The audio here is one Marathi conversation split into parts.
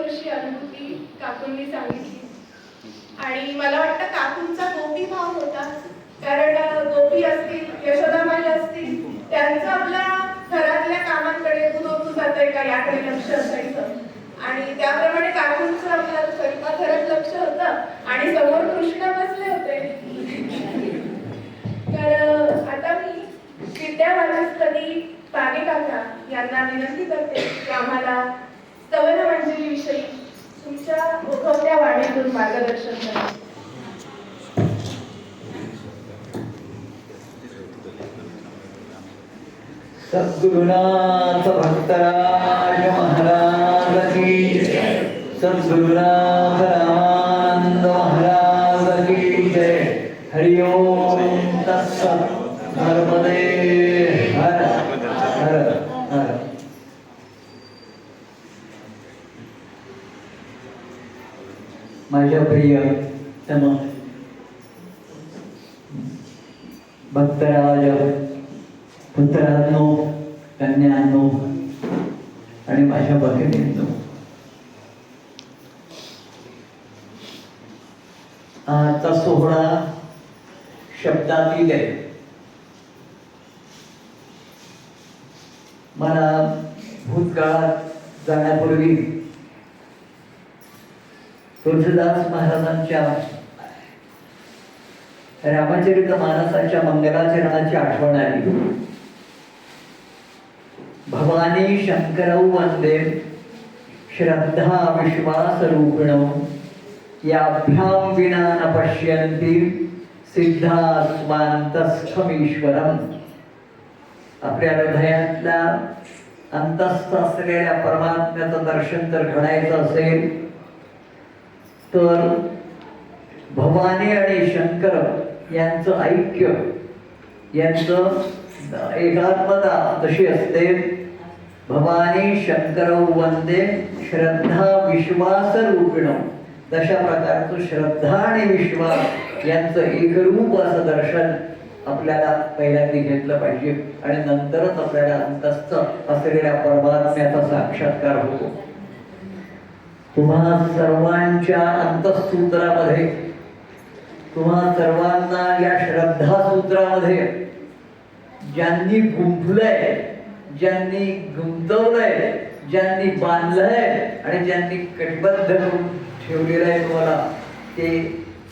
अशी अनुभूती काकूंनी सांगितली. आणि मला वाटतं काकूंचा गोपी भाव होता, कारण गोपी असतील, यशोदामाई असतील, त्यांचं आपल्या घरातल्या कामांकडे दूध ओतू जातंय का याकडे लक्ष असायचं. आणि त्याप्रमाणे काकूंचं आपल्या स्वयंपाकघरात लक्ष होतं आणि समोर कृष्ण बसले होते. तर आता मी विद्या वाचस्पती पागे काका यांना विनंती करते की आम्हाला स्तवन मंजरीविषयी तुमच्या ओघवत्या वाणीतून मार्गदर्शन करा. सद्गुरुनाथ भक्तराज महाराज की जय. सद्गुरुनाथ रामानंद महाराज की जय. हरि ओम तत्सत्. नर्मदे हर हर हर. माझ्या प्रिय तम भक्तराज पुत्रांनो, कन्यांनो आणि माझ्या भगिनींनो, आजचा सोहळा शब्दातील आहे. मला भूतकाळात जाण्यापूर्वी तुळशीदास महाराजांच्या रामचरित मानसाच्या मंगलाचरणाची आठवण आली. भवानी शंकरौ वंदे श्रद्धा विश्वास रूपिणौ याभ्यां विना न पश्यन्ति सिद्धा स्वान्तस्थमीश्वरम्. आपल्या हृदयातल्या अंतस्थ असलेल्या परमात्म्याचं दर्शन जर घडायचं असेल तर भवानी आणि शंकर यांचं ऐक्य, यांचं एकात्मता जशी असते. भवानी शंकरौ वंदे श्रद्धा विश्वास रूपिणौ, तशा प्रकारचं श्रद्धा आणि विश्वास यांचं एकरूप असं दर्शन आपल्याला पहिल्यांदा घेतलं पाहिजे आणि नंतरच आपल्याला अंतस्थ असलेल्या परमात्म्याचा साक्षात्कार होतो. तुम्हा सर्वांच्या अंतःसूत्रामध्ये, तुम्हा सर्वांना या श्रद्धा सूत्रामध्ये ज्यांनी गुंफलंय, ज्यांनी गुंतवलंय, ज्यांनी बांधलंय आणि ज्यांनी कटिबद्ध करून ठेवलेलं आहे तुम्हाला, ते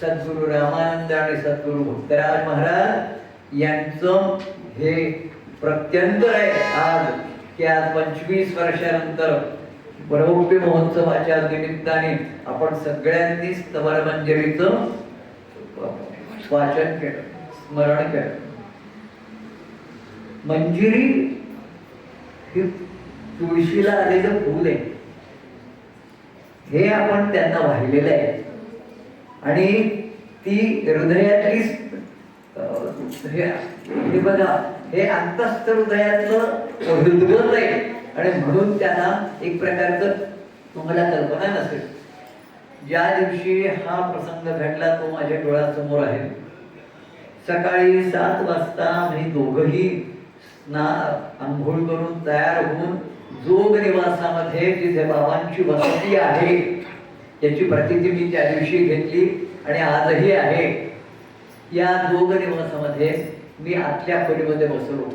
सद्गुरू रामानंद आणि सद्गुरू भक्तराज महाराज यांचं हे प्रत्यंतर आहे. आज की आज 25 वर्षानंतर रौप्य महोत्सवाच्या निमित्ताने आपण सगळ्यांनी स्तवन मंजरीचं वाचन केलं, स्मरण केलं. मंजिरी ही तुळशीला आलेलं फूल आहे, हे आपण त्यांना वाहिलेलं आहे आणि ती हृदयातली हे बघा, हे अंतस्थ हृदयातलं हृदगत आहे आणि म्हणून त्यांना एक प्रकारचं, तुम्हाला कल्पना नसेल, ज्या दिवशी हा प्रसंग घडला तो माझ्या डोळ्यासमोर आहे. सकाळी 7 वाजता आम्ही दोघंही आंघोळ करून तयार होऊन जोग निवासामध्ये जिथे बाबांची वसती आहे त्याची प्रतीती मी त्या दिवशी घेतली आणि आजही आहे. या जोग निवासामध्ये मी आतल्या खोलीमध्ये बसलो.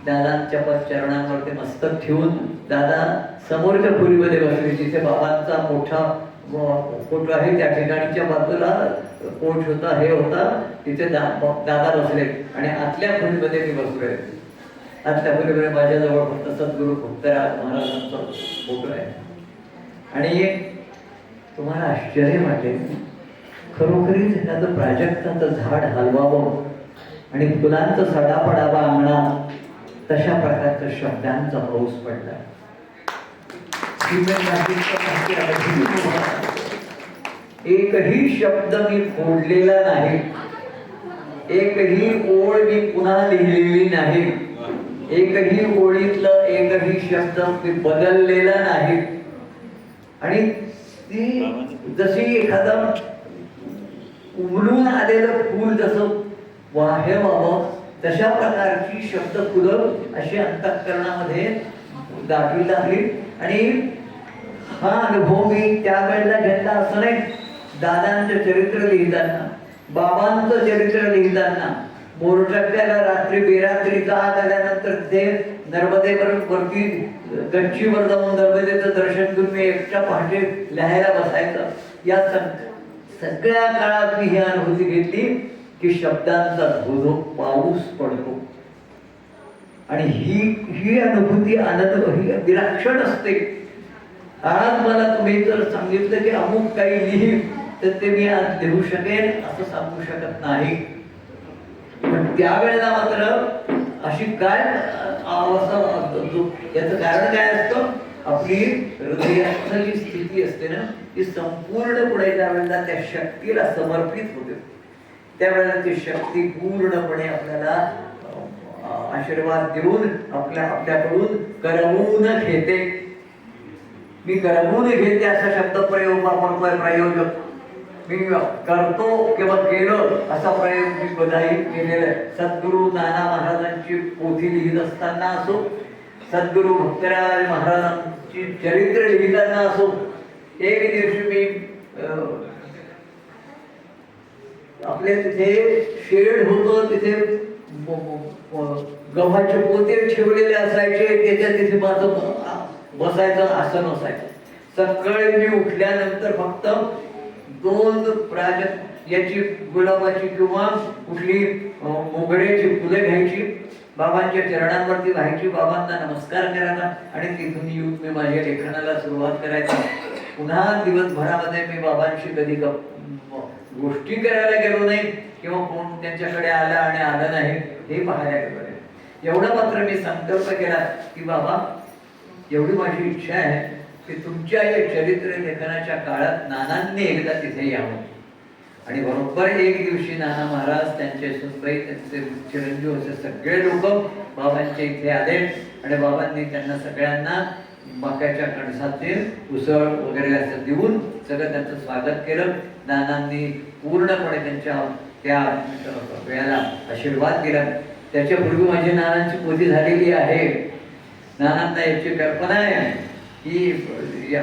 दादांच्या चरणांवरती मस्तक ठेवून दादा समोरच्या खोलीमध्ये बसले, जिथे बाबांचा मोठा फोटो आहे त्या ठिकाणच्या बाजूला कोट होता, हे होता, तिथे दादा बसले आणि आतल्या खोलीमध्ये मी बसलोय. आतल्या खोलीमध्ये माझ्याजवळ फक्त सद्गुरू भक्तराज महाराजांचा फोटो आहे. आणि तुम्हाला आश्चर्य वाटेल, खरोखरीच एखादं प्राजक्ताचं झाड हलवावं आणि फुलांचा सडा पडावा अंगणात, तशा प्रकारच्या शब्दांचा पाऊस पडला. एकही शब्द मी फोडलेला नाही, एकही ओळ मी पुन्हा लिहिलेली नाही, एकही ओळीतलं एकही शब्द मी बदललेला नाही. आणि ती जशी एखादं उमलून आलेलं फूल जसं वाहावं तशा प्रकारची शब्द फुलं अशी अंतःकरणामध्ये दाटली लागली आणि हा अनुभव मी त्यावेळेला घेतला असं नाही. दादांचं चरित्र लिहिताना, बाबांचं चरित्र लिहिताना, मोरटक्क्याला रात्री बेरात्रीचा आग आल्यानंतर ते नर्मदेवर वरती गच्चीवर जाऊन नर्मदेचं दर्शन घेऊन मी एकटा पहाटे लिहायला बसायचं. या सगळ्या काळात मी ही अनुभूती घेतली की शब्दांचा धोधो पाऊस पडतो. आणि ही अनुभूती आनंद ही विलक्षण असते. आज मला तुम्ही जर सांगितलं की अमुक काही लिही तर ते मी आज लिहू शकेन असं सांगू शकत नाही. पण त्यावेळेला मात्र अशी काय अवस्था, याचं कारण काय असतं, आपली हृदयाची जी स्थिती असते ना ती संपूर्णपणे त्यावेळेला त्या शक्तीला समर्पित होते. त्यावेळेला ती शक्ती पूर्णपणे आपल्याला आशीर्वाद देऊन आपल्याकडून करमवून घेते. मी करमवून घेते असा शब्द प्रयोग आपण प्रयोजक मी करतो किंवा केलं असा प्रयोग मी कदाही केलेला आहे. सद्गुरू नाना महाराजांची पोथी लिहित असताना असो, सद्गुरू भक्तराज महाराजांची चरित्र लिहिताना असो, एक दिवशी मी आपल्या तिथे शेड होतं, तिथे गव्हाचे पोते ठेवलेले असायचे, त्याच्या तिथे माझं बसायचं आसन असायचं. सकाळी मी उठल्यानंतर फक्त 2 याची गुलाबाची किंवा कुठली मोगऱ्याची फुले घ्यायची, बाबांच्या चरणांवरती व्हायची, बाबांना नमस्कार करायचा आणि तिथून येऊन मी माझ्या लेखनाला सुरुवात करायची. पुन्हा दिवसभरामध्ये मी बाबांशी कधी गोष्टी करायला गेलो नाही किंवा कोण त्यांच्याकडे आला आणि आलं नाही हे पाहायला गेलो नाही. एवढा मात्र मी संकल्प केला की बाबा एवढी माझी इच्छा आहे की तुमच्या या चरित्र लेखनाच्या काळात नानांनी एकदा तिथे यावं. आणि बरोबर एक दिवशी नाना महाराज, त्यांचे सुनबाई, त्यांचे चिरंजीव असे सगळे लोक बाबांच्या इथे आले आणि बाबांनी त्यांना सगळ्यांना मक्याच्या कणसाचे उसळ वगैरे असं देऊन सगळं त्यांचं स्वागत केलं. नानांनी पूर्णपणे त्यांच्या त्या वेळेला आशीर्वाद दिला. त्याच्यापूर्वी माझी नानांची पोथी झालेली आहे. नानांना याची कल्पना आहे की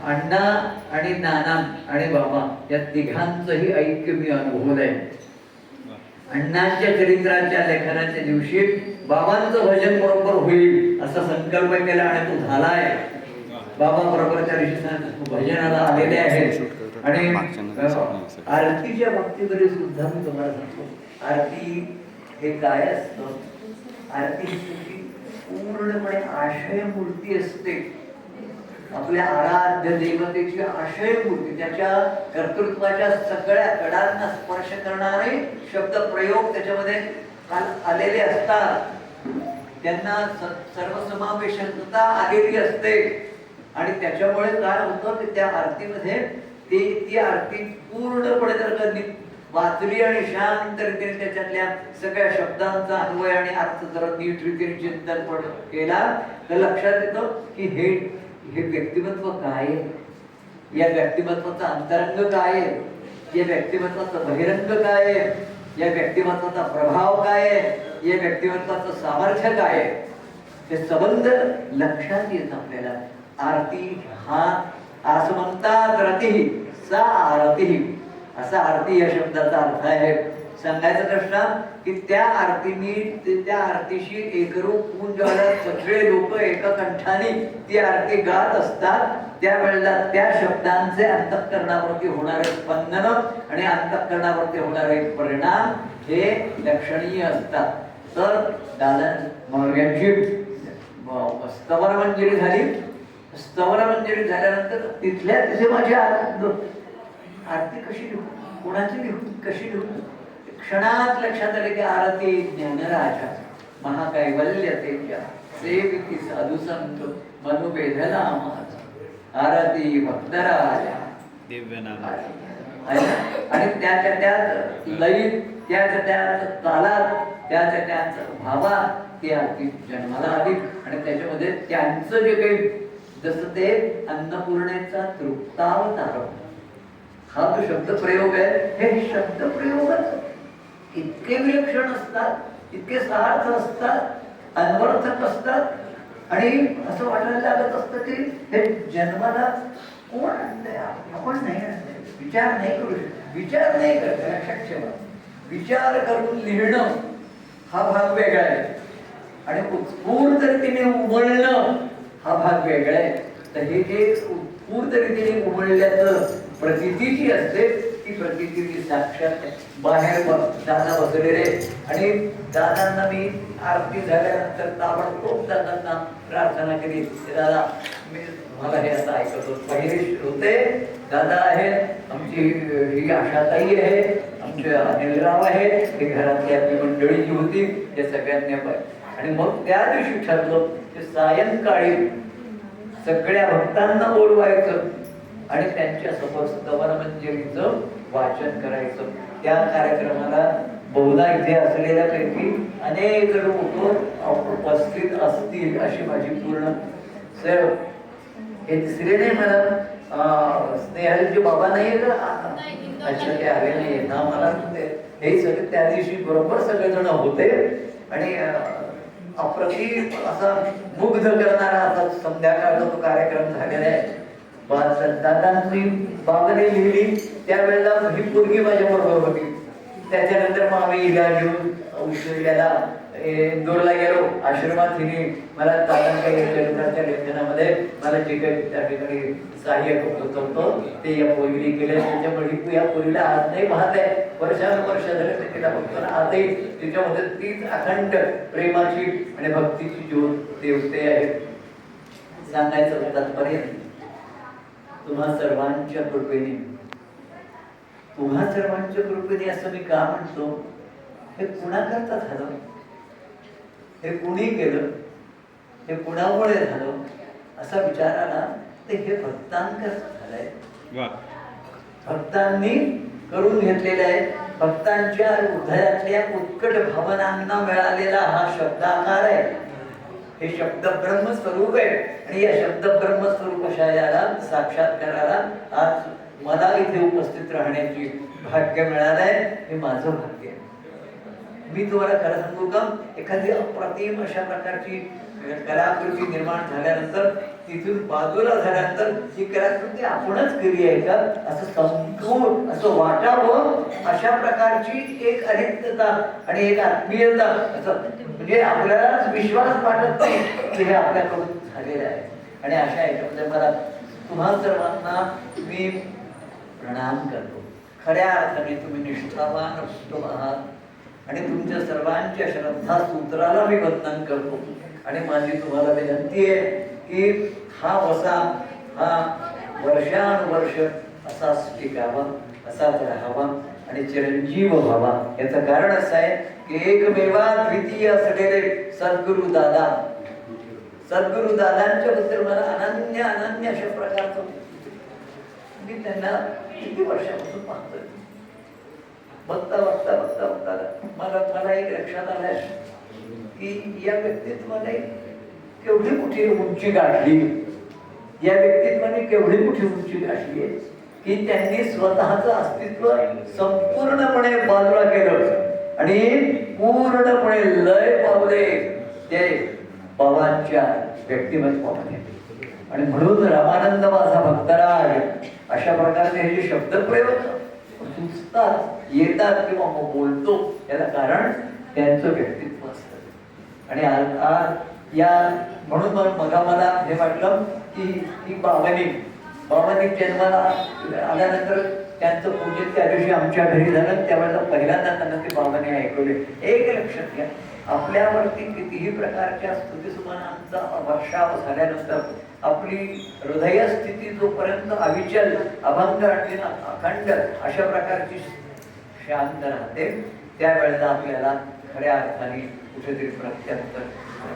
अण्णा आणि नाना आणि बाबा या तिघांचंही ऐक्य मी अनुभवलंय. अण्णांच्या चरित्राच्या लेखनाच्या दिवशी बाबांचं भजन बरोबर होईल असा संकल्प केला आणि तो झालाय. बाबा बरोबर त्या दिवशी भजनाला आलेले आहेत. आणि आरतीच्या बाबतीमध्ये सुद्धा मी तुम्हाला सांगतो, आरती हे काय असतं, आरती ही पूर्णपणे आशय मूर्ती असते. आपल्या आराध्य देवतेची आशय मूर्ती, त्याच्या कर्तृत्वाच्या सगळ्या कडांना स्पर्श करणारे शब्द प्रयोग त्याच्यामध्ये आलेले असतात. त्यांना सर्वसमावेशकता आलेली असते. आणि त्याच्यामुळे काय होतं की त्या आरतीमध्ये ती आरती पूर्णपणे जर वाचली आणि शांत रीतीने त्याच्यातल्या सगळ्या शब्दांचा अन्वय आणि अर्थ जर नीट रीतीने चिंतन केला तर लक्षात येतं की हे व्यक्तिमत्व काय आहे, या व्यक्तिमत्वाचा अंतरंग काय आहे, या व्यक्तिमत्वाचा बहिरंग काय आहे, या व्यक्तिमत्वाचा प्रभाव काय आहे, या व्यक्तिमत्वाचं सामर्थ्य काय आहे, हे संबंध लक्षात येत आपल्याला. आरती हा असं म्हणतात, रती सा आरती असा आरती या शब्दाचा अर्थ आहे. सांगायचं कष्ट की त्या आरतीशी एकरूप होऊन ज्यावेळेला सगळे लोक एका कंठाने ती आरती गात असतात त्यावेळेला त्या शब्दांचे अंतःकरणावरती होणारे स्पंदन आणि अंतःकरणावरती होणारे परिणाम हे लक्षणीय असतात. तर दादा यांची स्तवरमंजरी झाली. स्तवरमंजरी झाल्यानंतर तिथल्या तिथे माझी आरती कशी लिहू, कोणाची लिहू, कशी लिहू, क्षणात लक्षात आले की आरती ज्ञानराजा महाकैवल्यतेच्या सेविकी साधू संत मनुवेदना माझा आरती भक्तराजा दिव्य नाम. आणि त्याच्या त्यात लयीत, त्याच्या त्यात तालात, त्याच्या त्यात भावात ती आरती जन्माला आली. आणि त्याच्यामध्ये त्यांचं जे काही जसं ते अन्नपूर्णेचा तृप्तावतार हा जो शब्द प्रयोग आहे, हे शब्द प्रयोगच इतके विलक्षण असतात, इतके सार्थ असतात, अन्वर्थक असतात आणि असं वाटायला लागत असतं की हे जन्माला कोण आणलंय, आपण नाही आणलंय. विचार नाही करू शकत, विचार नाही करत, लक्षात ठेवा. विचार करून लिहिणं हा भाग वेगळा आहे आणि उत्स्फूर्त रीतीने उमलणं हा भाग वेगळा आहे. तर हे जे उत्स्फूर्त रीतीने उमलल्याचं प्रतीती जी असते ती प्रतीती ती साक्षात बाहेर दादा बसलेले आणि दादांना मी आरती झाल्यानंतर ताबडतोब दादांना प्रार्थना केली, दादा मला हे आता ऐकत होत. पहिले श्रोते दादा आहेत, आमची ही आशाताई आहे, आमचे अनिलराव आहे, हे घरातली आपली मंडळी जी होती ते सगळ्यांनी आणि मग त्या दिवशी ठरलं की सायंकाळी सगळ्या भक्तांना बोलवायचं आणि त्यांच्या समोर स्तवनमंजरीचं वाचन करायचं. त्या कार्यक्रमाला बहुधा इथे असलेल्यापैकी अनेक लोक उपस्थित असतील अशी माझी पूर्ण सर. हे तिसरे नाही मला स्नेहाचे बाबा नाहीये का? अच्छा, ते आले नाही ना. मला हे सगळे त्या दिवशी बरोबर सगळेजण होते आणि अप्रतिम असा मुग्ध करणारा असा संध्याकाळचा तो कार्यक्रम झालेला आहे. दादांनी बाबाने लिहिली त्यावेळेला ही पोरगी माझ्या बरोबर होती. त्याच्यानंतर मग आम्ही हिला घेऊन औषधाला इंदोरला गेलो आश्रमात. तिने मला दादांच्या लेखनामध्ये मला जे काही त्या ठिकाणी सहाय्य होत होतं ते या पोरीने केलं. त्याच्यामुळे या पोरीला आज नाही पाहत आहे, वर्षानुवर्ष झाले ते तिला बघतो. आजही तिच्यामध्ये तीच अखंड प्रेमाची आणि भक्तीची ज्योत देवते आहे. सांगायचं तात्पर्य तुम्हा सर्वांच्या कृपेने, तुम्हा सर्वांच्या कृपेने असं मी का म्हणतो, हे कुणाकरता झालं, हे कुणी केलं, हे कुणामुळे झालं असा विचार आला तर हे भक्तांकरता झालंय. भक्तांनी करून घेतलेलं आहे. भक्तांच्या हृदयातल्या उत्कट भावनांना मिळालेला हा शब्दाकार आहे. हे शब्द ब्रह्मस्वरूप आहे आणि या शब्द ब्रह्मस्वरूप अशा याला साक्षात्काराला आज मला इथे उपस्थित राहण्याची भाग्य मिळालं आहे. हे माझं भाग्य आहे. मी तुम्हाला खरं सांगू का, एखादी अप्रतिम अशा प्रकारची कलाकृती निर्माण झाल्यानंतर तिथून बाजूला झाल्यानंतर ही कलाकृती आपणच केली आहे का असं संपूर्ण असं वाटावं, अशा प्रकारची एक अनित्यता आणि एक आत्मीयता असं म्हणजे आपल्याला विश्वास वाटत नाही की हे आपल्याकडून झालेलं आहे. आणि अशा याच्यामध्ये मला तुम्हा सर्वांना मी प्रणाम करतो. खऱ्या अर्थाने तुम्ही निष्ठावान उत्तम आहात आणि तुमच्या सर्वांच्या श्रद्धा सूत्राला मी वंदन करतो. आणि माझी तुम्हाला विनंती आहे की हा वसा हा वर्षानुवर्ष असाच टिकावा, असाच राहावा आणि चिरंजीव व्हावा. याचं कारण असं आहे की एकमेवा द्वितीय असलेले सद्गुरु दादा, सद्गुरु दादांच्या बद्दल मला अनन्य अनन्य अशा प्रकारचं मी त्यांना किती वर्षापासून पाहतोय. बघता बघता बघता बघता मला एक लक्षात आलंय की या व्यक्तित्वाने केवढी मोठी उंची गाठली, या व्यक्तित्वाने केवढी मोठी उंची गाठली आहे की त्यांनी स्वतःचं अस्तित्व संपूर्णपणे बाजूला केलं आणि पूर्णपणे लय पावले ते बाबांच्या व्यक्तिमत्वामध्ये. आणि म्हणून रामानंद माझा भक्तराज अशा प्रकारचे हे जे शब्दप्रयोग सुचतात, येतात किंवा बोलतो, याला कारण त्यांचं व्यक्तित्व असतं. आणि आज या म्हणून मला हे वाटलं की ही बाबांनी जन्माला आल्यानंतर त्यांचं पूजन त्या दिवशी आमच्या घरी झालं. त्यावेळेला पहिल्यांदा त्यांना ते बाबांनी ऐकवले. एक लक्षात घ्या, आपल्यावरती कितीही प्रकारच्या स्तुतिसुमनांचा वर्षाव झाल्यानंतर आपली हृदय स्थिती जोपर्यंत अविचल, अभंग आणि अखंड अशा प्रकारची शांत राहते, त्यावेळेला आपल्याला खऱ्या अर्थाने कुठेतरी प्रत्यंतर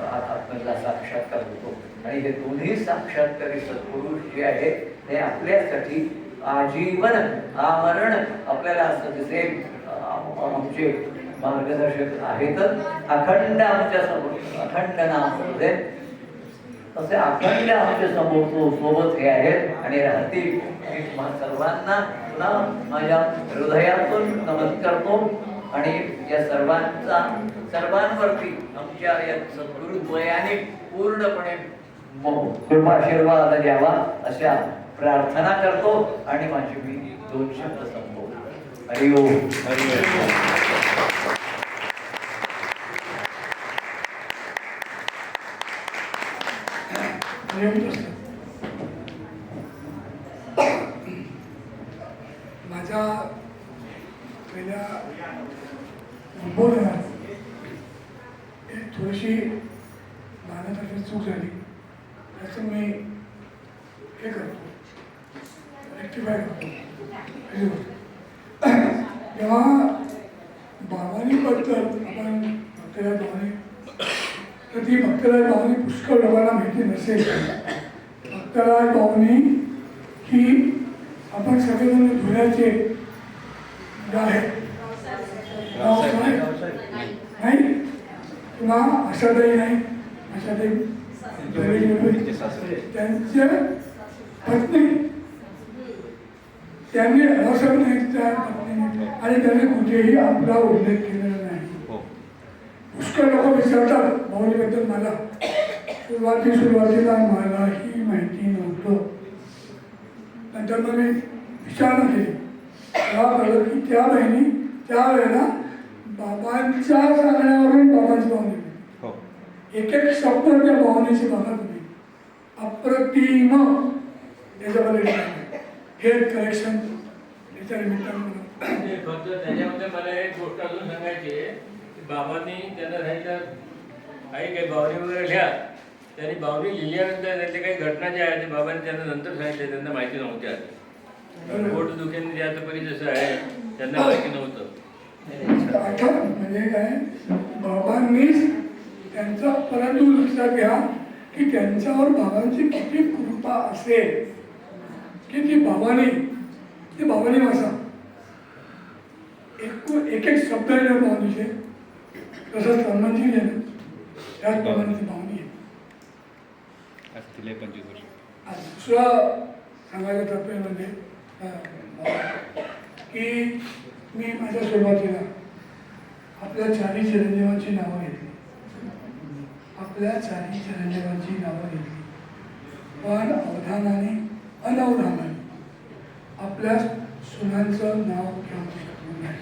आत्म्याला साक्षात्कार होतो. आणि हे दोन्ही साक्षात्कारी सत्पुरुष जे आहेत ते आपल्यासाठी आजीवन आमरण आपल्याला असं दिसेल आमचे मार्गदर्शक आहेतच. अखंड आमच्या समोर अखंड नाम होते तसे अखंड आमच्या समोर सोबत हे आहेत आणि राहतील. मी सर्वांना पुन्हा माझ्या हृदयातून नमन करतो. आणि या सर्वांवरती आमच्या या सद्गुरुद्वयाने पूर्णपणे कृपाशीर्वाद द्यावा अशा प्रार्थना करतो आणि माझी मी 2 शब्द संपवतो. हरि ओम. माझ्या पहिल्या उद्बोधनात एक थोडीशी मानताची चूक झाली, त्याचं मी हे करतो, रेक्टिफाय करतो. तेव्हा बाबांबद्दल आपण भक्तराज बाबांनी, तर ती भक्तराज बाबांनी पुष्कळ लोकांना माहिती नसेल. भक्तराज बाबांनी ही आपण सगळेजण धुळ्याचे आहे नाही किंवा आशाताई नाही, आशाताई त्यांच्या पत्नी, त्यांनी असं नाही त्या पत्नीने, आणि त्यांनी कुठेही आपला उल्लेख केलेला नाही. पुष्कळ लोक विचारतात भाऊनीबद्दल. मला सुरुवातीला मलाही माहिती नव्हतं. नंतर मग मी विचारणा केली, तेव्हा कळलं की त्या बहिणी त्यावेळेला बाबांच्या सांगण्यावरून बाबांची भावनी होती. एक एक शब्द त्या भावनेची बघा तुम्ही, अप्रतिम. याच्यामध्ये हे करेक्शन याच्या निमित्तानं फक्त त्याच्यामध्ये मला एक गोष्ट अजून सांगायची आहे की बाबांनी त्यांना सांगितलं काही भावनी वगैरे लिहा. त्यांनी भावनी लिहिल्यानंतर त्याच्या काही घटना ज्या आहेत ते बाबांनी त्यांना नंतर सांगितल्या, त्यांना माहिती नव्हत्या. पोट दुखेने जे आतापर्यंत जसं आहे त्यांना माहिती नव्हतं. म्हणजे काय, बाबांनीच त्यांचा, परंतु लक्षात घ्या की त्यांच्यावर बाबांची किती कृपा असेल की ती बाबांनी भाषा एक एक शब्द आहे भावनीचे, तसंच कर्मांची आहे ना, त्याचप्रमाणे ती भावनी आहे. दुसरा सांगायचं तात्पर्य म्हणजे की मी माझ्या सुरुवातीला आपल्या 4 चिरंजीवांची नावं घेतली, पण अनवधानाने आपल्या सुनांचं नाव घेऊ शकलो नाही.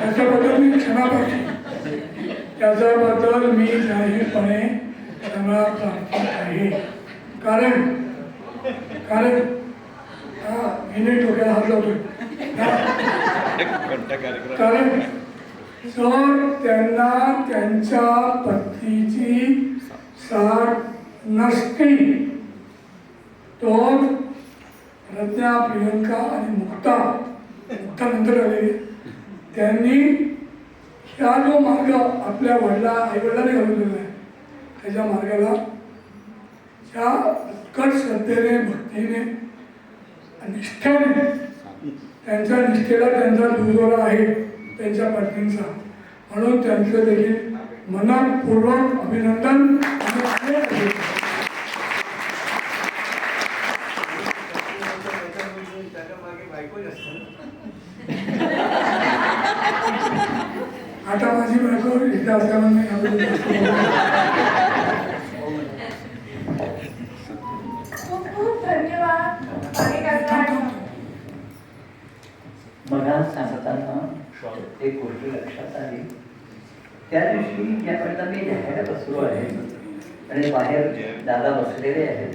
त्याच्याबद्दल मी क्षमाप्रार्थी, त्याच्याबद्दल मी जाहीरपणे क्षमा प्रार्थी आहे. कारण मी डोक्याला हात लावतोय, कारण जर त्यांना त्यांच्या पत्नीची साथ नसती तर प्रज्ञा, प्रियंका आणि मुक्ता नंतर आलेली, त्यांनी ह्या जो मार्ग आपल्या आईवडिलांनी घालवलेला आहे त्याच्या मार्गाला त्या उत्कट श्रद्धेने, भक्तीने, निष्ठेने, त्यांच्या निष्ठेला त्यांचा दुजोरा आहे त्यांच्या पत्नींचा. म्हणून त्यांचं देखील मनपूर्वक अभिनंदन. आता माझी बायको इथे असल्यामुळे खूप खूप धन्यवाद. मला सांगताना एक गोष्ट लक्षात आली. त्या दिवशी ज्यावेळेला मी लिहायला बसलो आहे आणि बाहेर दादा बसलेले आहेत,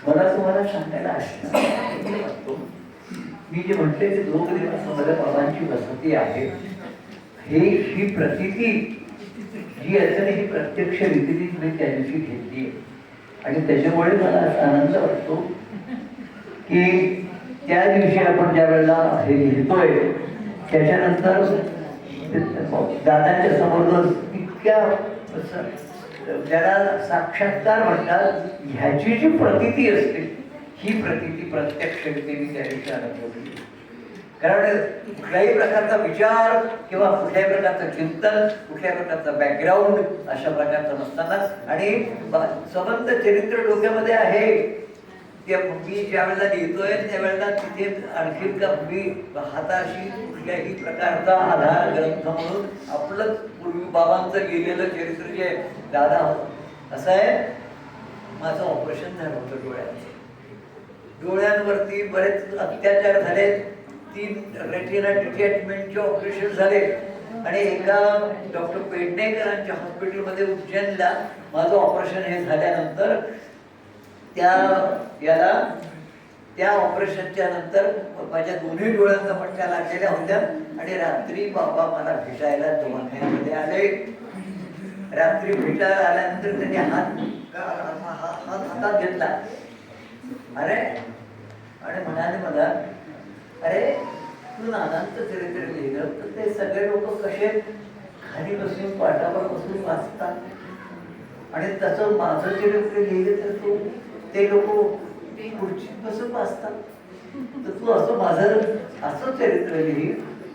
मला तुम्हाला सांगायला वाटतो, मी जे म्हटले ते 2 दिवसामध्ये बाबांची वसती आहे. ही प्रतीती जी असेल ही प्रत्यक्ष रीतीने तुम्ही त्या दिवशी घेतली आणि त्याच्यामुळे मला असा आनंद वाटतो की त्या दिवशी आपण ज्या वेळेला हे लिहितोय त्याच्यानंतर दादांच्या समोर इतक्या ज्याला साक्षात्कार म्हणतात ह्याची जी प्रतीती असते ही प्रतीती प्रत्यक्ष रीतीने त्या दिवशी अनुभवली. कारण कुठल्याही प्रकारचा विचार किंवा कुठल्याही प्रकारचं चिंतन, कुठल्याही प्रकारचं बॅकग्राऊंड अशा प्रकारचं नसताना आणि संबंध चरित्र डोक्यामध्ये आहे त्या मी ज्या वेळेला लिहितोय त्यावेळेला तिथे आणखी का मी हाताशी कुठल्याही प्रकारचा आधार ग्रंथ म्हणून आपलं पूर्वी बाबांचं गेलेलं चरित्र जे दादा असं आहे. माझं ऑपरेशन झालं होतं डोळ्यांवरती बरेच अत्याचार झाले. 3 रेटिना डिटॅचमेंटचे ऑपरेशन झाले आणि एका डॉक्टर पेडणेकरांच्या हॉस्पिटलमध्ये उज्जैनला माझं ऑपरेशन हे झाल्यानंतर त्या ऑपरेशनच्या नंतर माझ्या दोन्ही डोळ्यांचा पट्ट्या लागलेल्या होत्या आणि रात्री बाबा मला भेटायला दवाखान्यामध्ये आले. रात्री भेटायला आल्यानंतर त्यांनी हातात घेतला अरे आणि म्हणाले मला, अरे तू नानांचं चरित्र लिहिलं तर ते सगळे लोक कसे खाली बसून पाटावर बसून वाचतात आणि तसं माझं चरित्र लिहिलं तर तू ते लोक खुर्चीत बसून वाचतात. तर तू असं माझं असं चरित्र लिही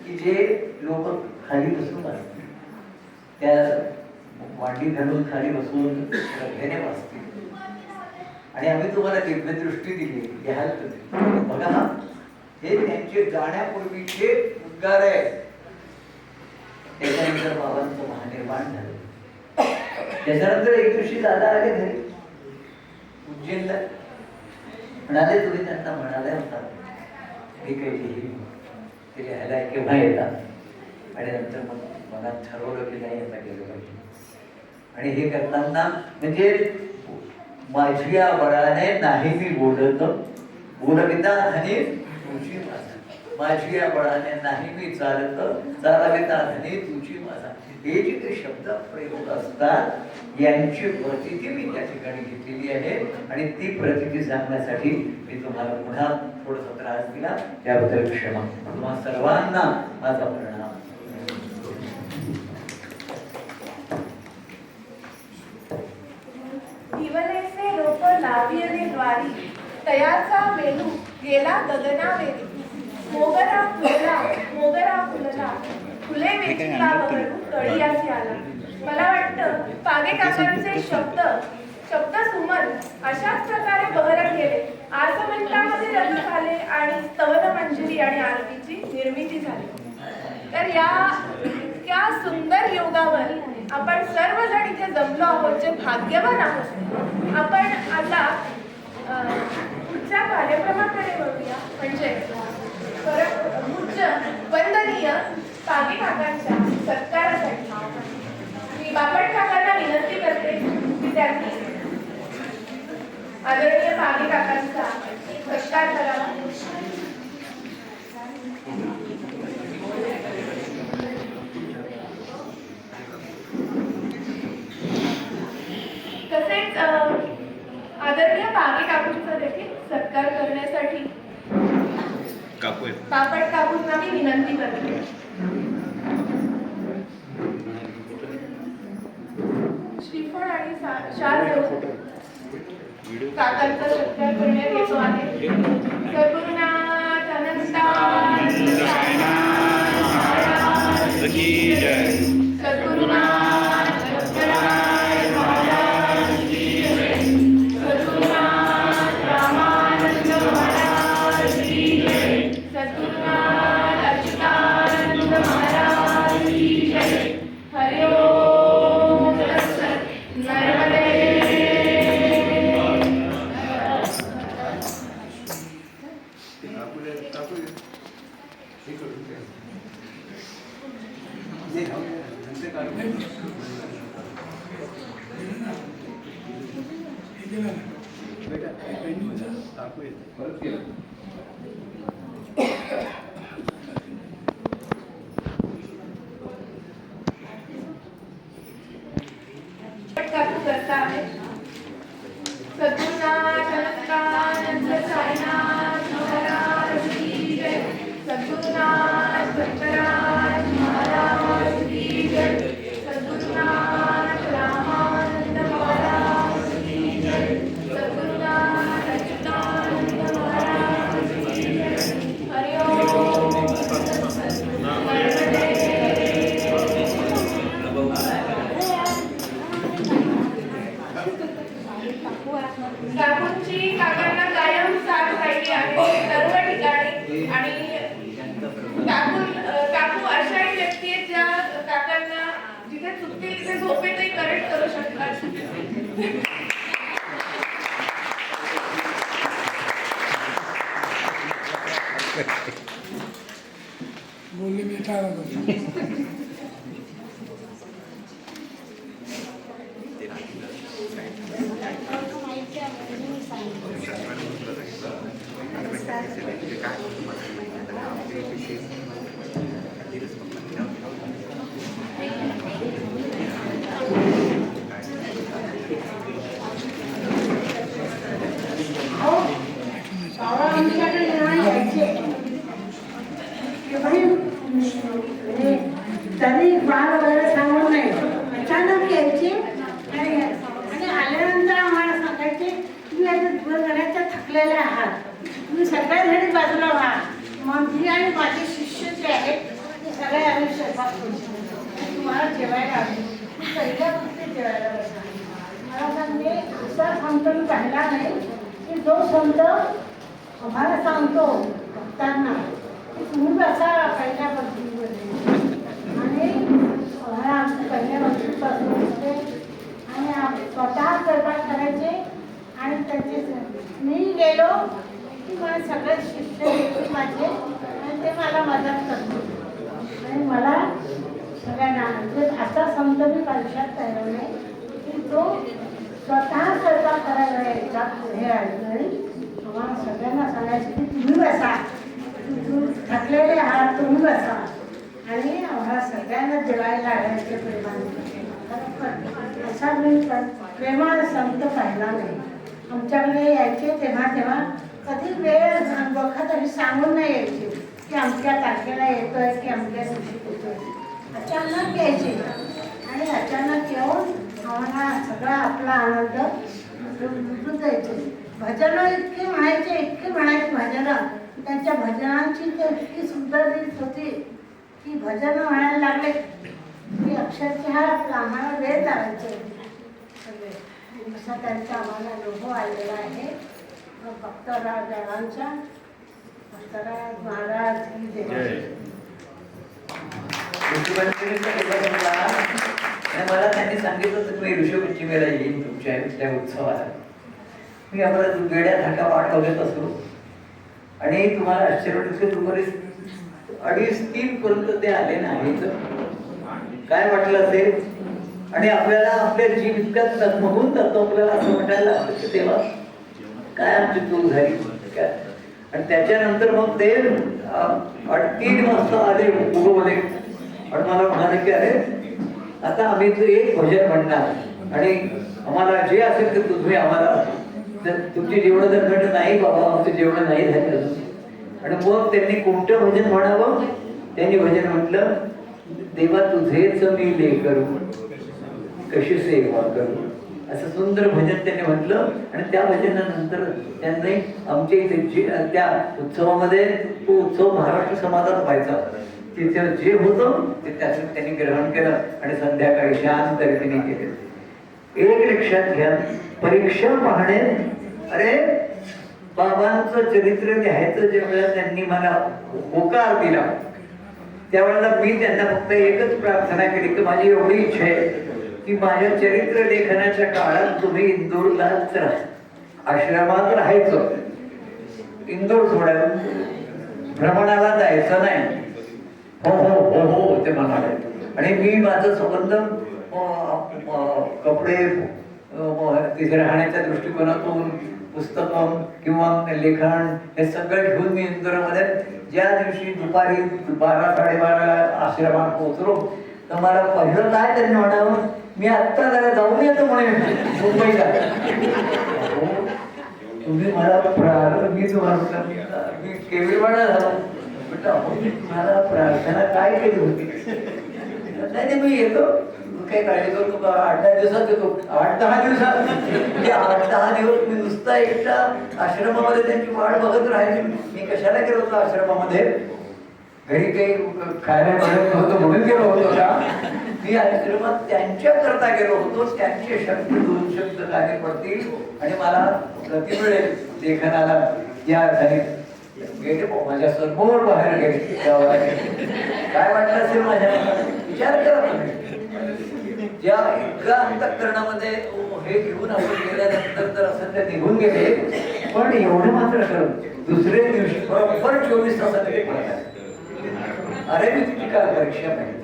की जे लोक खाली बसून वाचतात, त्या मांडी घालून खाली बसून श्रद्धेने वाचतील. आणि आम्ही तुम्हाला दिव्यदृष्टी दिली, घ्याल तुम्ही बघा. हे त्यांचे जाण्यापूर्वीचे उद्गार आहे. त्याच्यानंतर बाबांचं महानिर्वाण झालं. त्याच्यानंतर एक दिवशी दादा आले घरी उज्जैनला. म्हणाले तुम्ही त्यांना म्हणाले होता मी काही लिहिली ते लिहायला केव्हा येतात. आणि नंतर मग मला ठरवलं की नाही आता गेलं पाहिजे. आणि हे करताना म्हणजे माझ्या बळाने नाही मी बोलत, बोलविता धनी तुझी माझा. माझ्या बळाने नाही मी चालत, चालविता धनी तुझी माझा. हे जे काही शब्द प्रयोग असतात यांची प्रचिती मी त्या ठिकाणी घेतलेली आहे आणि ती प्रचिती सांगण्यासाठी मी तुम्हाला पुन्हा थोडासा त्रास दिला, त्याबद्दल क्षमा. तुम्हा सर्वांना माझा प्रणाम. दिवलेचे रोप लावियले द्वारी, तयाचा वेणू गेला गगनावेरी. मोगरा फुलला, फुले वेचीला वगळू तळीयासी आला. मला वाटतं पागे काकांचे शब्द सुमन अशाच प्रकारे बहरत गेले. 8 मिनिटांमध्ये रंग झाले आणि स्तवन मंजरी आणि आरतीची निर्मिती झाली. तर या इतक्या सुंदर योगावर आपण सर्वजण इथे जमलो आहोत, जे भाग्यवान आहोत. आपण आता पुढच्या कार्यक्रमाकडे वळूया. म्हणजे पूज्य वंदनीय पागे काकांच्या सत्कारासाठी मी बापट काकांना विनंती करते की त्यांनी आदरणीय पागे काकांचा सत्कार करावा. तसेच आदरणीय पागे काकूंचा देखील सत्कार करण्यासाठी पापट काकूंना मी विनंती करते. श्रीफळ आणि शाल देऊन काकांचा सत्कार करण्यात येतो आहे. सद्गुरुनाथ अनंतानंद महाराज की जय. सद्गुरुनाथ दत्तराय महाराज की जय. सद्गुरुनाथ रामानंद महाराज की जय. सद्गुरुनाथ अच्युतानंद महाराज की जय. हरि ओम तत्सत्. नर्मदे. करता आहे. सद्गुरुनाथ अनंतानंद साईनाथ महाराज की जय. सद्गुरुनाथ दत्तराय महाराज की जय. सद्गुरुनाथ रामानंद महाराज की जय. सद्गुरुनाथ अच्युतानंद महाराज की जय. हरि ओम तत्सत्. काकूंची काकांना कायम सर्व ठिकाणी. आणि काकू अशा एक व्यक्ती आहेत ज्या काकांना जिथे चुकतील तिथे झोपेतही करेक्ट करू शकतात. बोलले मी काय त्यांनी फार वगैरे सांगू नये, अचानक यायचे आणि आल्यानंतर आम्हाला सांगायचे तुम्ही आता दिवसभराच्या थकलेले आहात, तुम्ही सगळ्याजणी बाजूला व्हा. मग मी आणि माझे शिष्य जे आहेत ते सगळे आम्ही स्वयंपाक करू, तुम्हाला जेवायला आलो. मी पहिल्या गोष्टी जेवायला बसला. मला सांगते असा संत मी पाहिला नाही की जो संत आम्हाला सांगतो भक्तांना की तुम्ही बसा पहिल्या पद्धतीमध्ये, आणि मला पहिल्या पद्धतीपासून होते आणि स्वतः स्वयंपाक करायचे. आणि त्याचे मी गेलो की मला सगळे शिष्य येते माझे आणि ते मला मदत करते. आणि मला सगळ्यांना म्हणजे असा संत मी आयुष्यात पाहिला नाही की तो स्वतः स्वयंपाक करायला यायचा पुढे आली. आम्हाला सगळ्यांना सांगायचे की तुम्ही बसा, थकलेले आहात तुम्ही बसा, आणि आम्हाला सगळ्यांना जेवायला आणायचे प्रेमाने. असा मी प्रेमाने संत पाहिला नाही. आमच्याकडे यायचे तेव्हा तेव्हा कधी वेळ बघा तरी सांगून नाही यायचे की अमक्या तारखेला येतोय की अमक्या दिवशी येतोय. अचानक यायचे आणि अचानक येऊन आम्हाला सगळा आपला आनंद लुटून जायचे. भजनं इतके म्हणायचे भजनं. त्यांच्या भजनांची तर इतकी सुंदर रीत होती की भजनं म्हणायला लागले की अक्षरशः आम्हाला वेळ लावायचे सगळे. असा त्यांचा आम्हाला अनुभव आलेला आहे. भक्तराज देवांच्या भक्तराज महाराज की जय. मला त्यांनी सांगितलं तर मी ऋषपंचमीला येईन तुमच्या त्या उत्सवाला. मी आपला वेड्या धाका वाट बघत असतो आणि तुम्हाला आश्चर्य वाटतं तुम्हाला 2:30-3 पर्यंत ते आले नाहीत. काय वाटलं असेल? आणि आपल्याला आपल्या जीव इतक्यात तगमगून जातो, आपल्याला असं वाटायला लागतं की तेव्हा काय आमची चूक झाली काय. आणि त्याच्यानंतर मग ते 3 वाजता आले उगवले आणि मला म्हणाले की अरे आता आम्ही एक भजन म्हणणार आणि आम्हाला जे असेल ते तुम्ही आम्हाला, तुमची जेवढं जर म्हणत नाही बाबा आमचं जेवढं नाही झालं. आणि मग त्यांनी कोणतं भजन म्हणावं? त्यांनी भजन म्हटलं देवा तुझेच मी लेकरू कशी सेवा करू, असं सुंदर भजन त्यांनी म्हटलं. आणि त्या भजनानंतर त्यांनी आमच्या इथे त्या उत्सवामध्ये तो उत्सव महाराष्ट्र समाजात व्हायचा. तिथे जे होतं ते त्याचं त्यांनी ग्रहण केलं आणि संध्याकाळी शांत रीतीने केले. एक लक्षात घ्या, परीक्षा पाहणे. अरे बाबांचं चरित्र लिहायचं ज्यावेळेला त्यांनी मला होकार दिला त्यावेळेला मी त्यांना फक्त एकच प्रार्थना केली की माझी एवढी इच्छा आहे की माझ्या चरित्र लेखनाच्या काळात तुम्ही इंदोरलाच आश्रमात राहायचं, इंदोर सोडायला भ्रमणाला जायचं नाही. हो हो हो हो ते म्हणाले. आणि मी माझं संबंध कपडे तिथे राहण्याच्या दृष्टिकोनातून पुस्तकं किंवा लेखन हे सगळं घेऊन मी इंदोरमध्ये ज्या दिवशी दुपारी 12-12:30 आश्रमात पोहोचलो तर मला पहिलं काय त्यांनी म्हणावं, मी आत्ता जरा जाऊन येतो म्हणे मुंबईला. तुम्ही मला मी तुम्हाला मी केविलवाडा झालो तुम्हाला प्रार्थना काय केली होती? नाही मी येतो, काही काळजी करू, 8-10 दिवसात येतो. 8-10 दिवसात म्हणजे 8-10 दिवस मी नुसता एकटा आश्रमामध्ये त्यांची वाट बघत राहिली. मी कशाला गेलो होतो आश्रमामध्ये? घरी काही खायला मिळत होतं म्हणून गेलो होतो का? मी आश्रमात त्यांच्या करता गेलो होतो. त्यांची शब्द 2 शब्द कार्य पडतील आणि मला गती मिळेल लेखनाला. या गेले माझ्या समोर बाहेर गेले काय वाटलं असेल माझ्या विचार करा तुम्ही ज्या इतक्या अंतःकरणामध्ये हे घेऊन आपण गेल्यानंतर तर असं ते निघून गेले पण एवढं मात्र करून दुसरे दिवशी बरोबर 24 तासात ते परत आले. अरे मी तुझी काल परीक्षा पाहिजे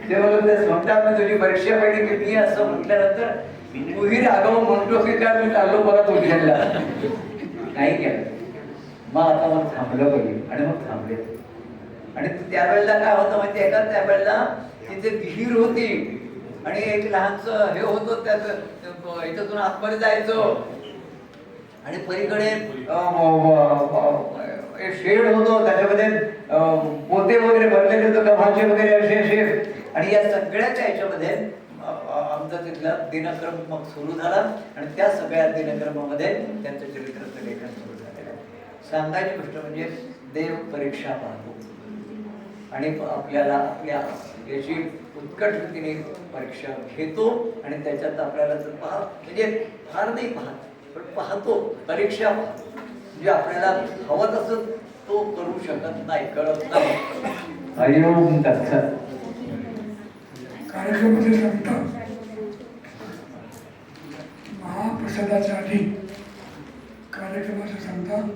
ते मला म्हणतात मी तुझी परीक्षा पाहिजे की मी असं म्हटल्यानंतर तुही राघव म्हणतो की काय मी चाललो मला तो घ्यायला नाही केलं मग आता मग थांबलं पाहिजे आणि मग थांबले आणि त्यावेळेला काय होतं माहिती आहे का त्यावेळेला तिथे विहीर होती आणि एक लहानसं हे होतं त्यात इथून आतमध्ये जायचं आणि पलीकडे एक शेड होतो त्याच्यामध्ये पोते वगैरे भरलेले होते गव्हाचे वगैरे असे असे आणि या सगळ्याच्या ह्याच्यामध्ये आमचा तिथला दिनक्रम मग सुरू झाला आणि त्या सगळ्या दिनक्रमामध्ये त्यांचं चरित्राचं लेखन सुरू झालेलं आहे. सांगायची गोष्ट म्हणजे देव परीक्षा पाहतो आणि आपल्याला आपल्या याची उत्कट रीतीने परीक्षा घेतो आणि त्याच्यात आपल्याला जर म्हणजे फार नाही पाहत पण पाहतो परीक्षा पाहतो म्हणजे आपल्याला हवं तसं तो करू शकत नाही कळत नाही. हरिओम दत्त कार्यक्रमाचे सांगतात महाप्रसादाच्या आधी कार्यक्रमाचं सांगतात